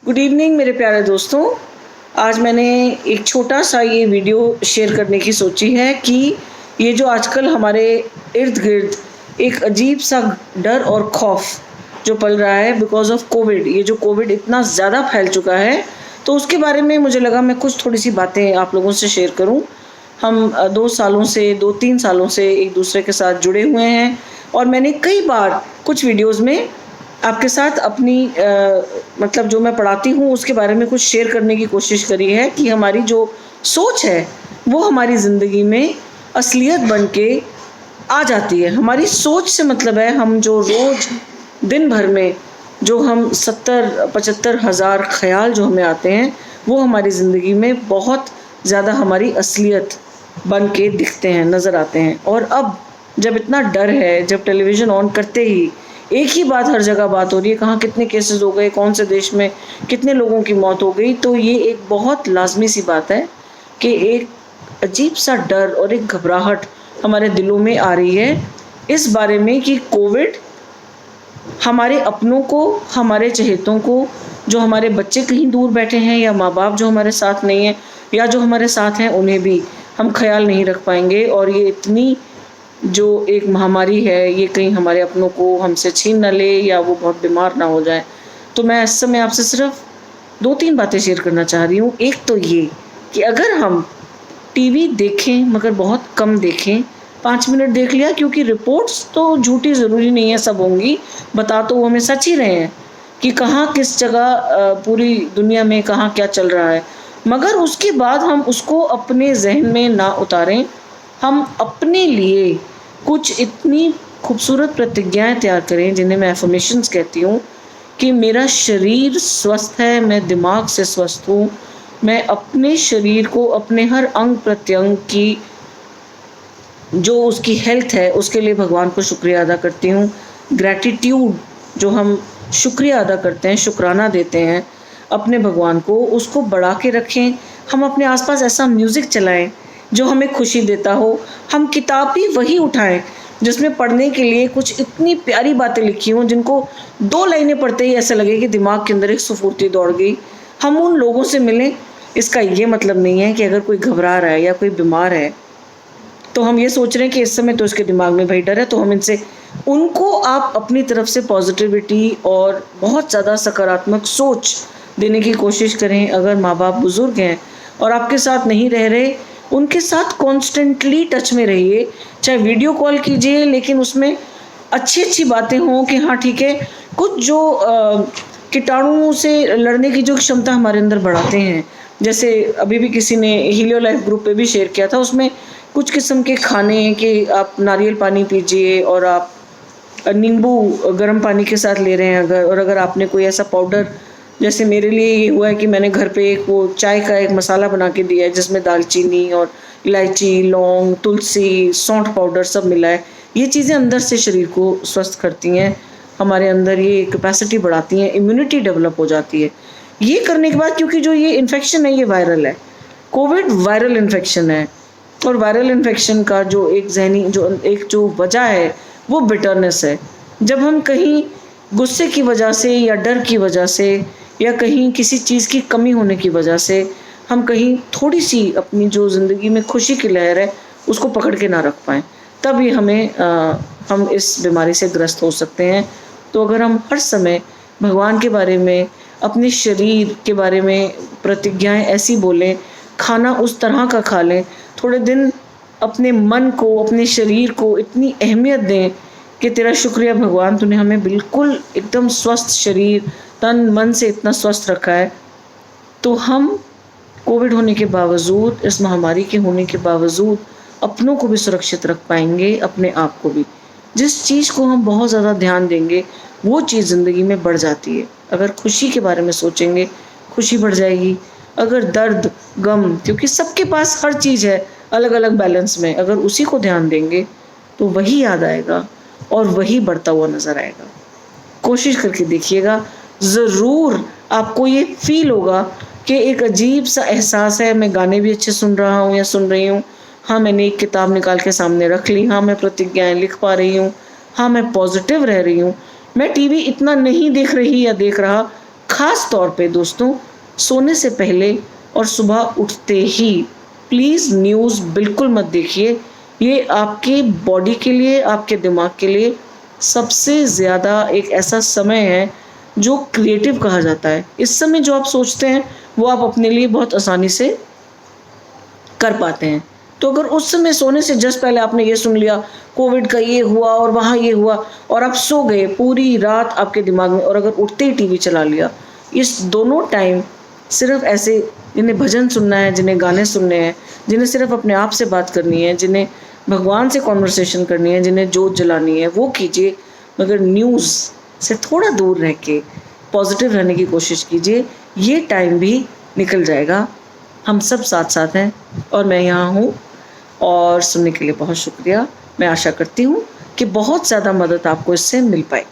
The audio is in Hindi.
गुड इवनिंग मेरे प्यारे दोस्तों। आज मैंने एक छोटा सा ये वीडियो शेयर करने की सोची है कि ये जो आजकल हमारे इर्द गिर्द एक अजीब सा डर और खौफ जो पल रहा है बिकॉज ऑफ कोविड, ये जो कोविड इतना ज़्यादा फैल चुका है, तो उसके बारे में मुझे लगा मैं कुछ थोड़ी सी बातें आप लोगों से शेयर करूं। हम 2-3 सालों से एक दूसरे के साथ जुड़े हुए हैं और मैंने कई बार कुछ वीडियोज़ में आपके साथ अपनी मतलब जो मैं पढ़ाती हूँ उसके बारे में कुछ शेयर करने की कोशिश करी है कि हमारी जो सोच है वो हमारी ज़िंदगी में असलियत बन के आ जाती है। हमारी सोच से मतलब है हम जो रोज़ दिन भर में जो हम 70-75 हज़ार ख्याल जो हमें आते हैं वो हमारी ज़िंदगी में बहुत ज़्यादा हमारी असलियत बन के दिखते हैं, नज़र आते हैं। और अब जब इतना डर है, जब टेलीविज़न ऑन करते ही एक ही बात हर जगह बात हो रही है, कहाँ कितने केसेस हो गए, कौन से देश में कितने लोगों की मौत हो गई, तो ये एक बहुत लाजमी सी बात है कि एक अजीब सा डर और एक घबराहट हमारे दिलों में आ रही है इस बारे में कि कोविड हमारे अपनों को, हमारे चहेतों को, जो हमारे बच्चे कहीं दूर बैठे हैं या माँ बाप जो हमारे साथ नहीं हैं या जो हमारे साथ हैं उन्हें भी हम ख्याल नहीं रख पाएंगे। और ये इतनी जो एक महामारी है ये कहीं हमारे अपनों को हमसे छीन न ले या वो बहुत बीमार ना हो जाए। तो मैं इस समय आपसे सिर्फ 2-3 बातें शेयर करना चाह रही हूँ। एक तो ये कि अगर हम टीवी देखें मगर बहुत कम देखें, 5 मिनट देख लिया, क्योंकि रिपोर्ट्स तो झूठी ज़रूरी नहीं है, सब होंगी, बता तो वो हमें सच ही रहे हैं कि कहाँ किस जगह पूरी दुनिया में कहाँ क्या चल रहा है, मगर उसके बाद हम उसको अपने जहन में ना उतारें। हम अपने लिए कुछ इतनी खूबसूरत प्रतिज्ञाएं तैयार करें जिन्हें मैं एफर्मेशंस कहती हूँ कि मेरा शरीर स्वस्थ है, मैं दिमाग से स्वस्थ हूँ, मैं अपने शरीर को, अपने हर अंग प्रत्यंग की जो उसकी हेल्थ है उसके लिए भगवान को शुक्रिया अदा करती हूँ। ग्रैटिट्यूड जो हम शुक्रिया अदा करते हैं, शुक्राना देते हैं अपने भगवान को, उसको बढ़ा के रखें। हम अपने आसपास ऐसा म्यूज़िक चलाएं जो हमें खुशी देता हो। हम किताब भी वही उठाएं जिसमें पढ़ने के लिए कुछ इतनी प्यारी बातें लिखी हों जिनको 2 लाइनें पढ़ते ही ऐसा लगे कि दिमाग के अंदर एक स्फूर्ति दौड़ गई। हम उन लोगों से मिलें। इसका ये मतलब नहीं है कि अगर कोई घबरा रहा है या कोई बीमार है तो हम ये सोच रहे हैं कि इस समय तो इसके दिमाग में भाई डर है, तो हम इनसे, उनको आप अपनी तरफ से पॉजिटिविटी और बहुत ज़्यादा सकारात्मक सोच देने की कोशिश करें। अगर माँ बाप बुज़ुर्ग हैं और आपके साथ नहीं रह रहे, उनके साथ कॉन्स्टेंटली टच में रहिए, चाहे वीडियो कॉल कीजिए, लेकिन उसमें अच्छी अच्छी बातें हों कि हाँ ठीक है, कुछ जो कीटाणुओं से लड़ने की जो क्षमता हमारे अंदर बढ़ाते हैं, जैसे अभी भी किसी ने हीलियो लाइफ ग्रुप पे भी शेयर किया था, उसमें कुछ किस्म के खाने कि आप नारियल पानी पीजिए और आप नींबू गर्म पानी के साथ ले रहे हैं अगर, और अगर आपने कोई ऐसा पाउडर, जैसे मेरे लिए ये हुआ है कि मैंने घर पे एक वो चाय का एक मसाला बना के दिया है जिसमें दालचीनी और इलायची, लौंग, तुलसी, सौंठ पाउडर सब मिला है। ये चीज़ें अंदर से शरीर को स्वस्थ करती हैं, हमारे अंदर ये कैपेसिटी बढ़ाती हैं, इम्यूनिटी डेवलप हो जाती है। ये करने के बाद, क्योंकि जो ये इन्फेक्शन है ये वायरल है, कोविड वायरल इन्फेक्शन है, और वायरल इन्फेक्शन का जो एक जो वजह है वो बिटरनेस है। जब हम कहीं गुस्से की वजह से या डर की वजह से या कहीं किसी चीज़ की कमी होने की वजह से हम कहीं थोड़ी सी अपनी जो ज़िंदगी में खुशी की लहर है उसको पकड़ के ना रख पाएँ, तब ये हम इस बीमारी से ग्रस्त हो सकते हैं। तो अगर हम हर समय भगवान के बारे में, अपने शरीर के बारे में प्रतिज्ञाएं ऐसी बोलें, खाना उस तरह का खा लें, थोड़े दिन अपने मन को, अपने शरीर को इतनी अहमियत दें कि तेरा शुक्रिया भगवान, तूने हमें बिल्कुल एकदम स्वस्थ शरीर, तन मन से इतना स्वस्थ रखा है, तो हम कोविड होने के बावजूद, इस महामारी के होने के बावजूद अपनों को भी सुरक्षित रख पाएंगे, अपने आप को भी। जिस चीज़ को हम बहुत ज़्यादा ध्यान देंगे वो चीज़ ज़िंदगी में बढ़ जाती है। अगर खुशी के बारे में सोचेंगे, खुशी बढ़ जाएगी। अगर दर्द, गम, क्योंकि सबके पास हर चीज़ है अलग अलग बैलेंस में, अगर उसी को ध्यान देंगे तो वही याद आएगा और वही बढ़ता हुआ नज़र आएगा। कोशिश करके देखिएगा, ज़रूर आपको ये फील होगा कि एक अजीब सा एहसास है, मैं गाने भी अच्छे सुन रहा हूँ या सुन रही हूँ, हाँ मैंने एक किताब निकाल के सामने रख ली, हाँ मैं प्रतिज्ञाएं लिख पा रही हूँ, हाँ मैं पॉजिटिव रह रही हूँ, मैं टीवी इतना नहीं देख रही या देख रहा, ख़ास तौर पे दोस्तों सोने से पहले और सुबह उठते ही प्लीज़ न्यूज़ बिल्कुल मत देखिए। ये आपके बॉडी के लिए, आपके दिमाग के लिए सबसे ज़्यादा एक ऐसा समय है जो क्रिएटिव कहा जाता है। इस समय जो आप सोचते हैं वो आप अपने लिए बहुत आसानी से कर पाते हैं। तो अगर उस समय सोने से जस्ट पहले आपने ये सुन लिया कोविड का ये हुआ और वहाँ ये हुआ और आप सो गए पूरी रात आपके दिमाग में, और अगर उठते ही टीवी चला लिया, इस दोनों टाइम सिर्फ ऐसे जिन्हें भजन सुनना है, जिन्हें गाने सुनने हैं, जिन्हें सिर्फ अपने आप से बात करनी है, जिन्हें भगवान से कॉन्वर्सेशन करनी है, जिन्हें जोत जलानी है, वो कीजिए। मगर न्यूज़ से थोड़ा दूर रह के पॉजिटिव रहने की कोशिश कीजिए। ये टाइम भी निकल जाएगा। हम सब साथ साथ हैं और मैं यहाँ हूँ। और सुनने के लिए बहुत शुक्रिया। मैं आशा करती हूँ कि बहुत ज़्यादा मदद आपको इससे मिल पाए।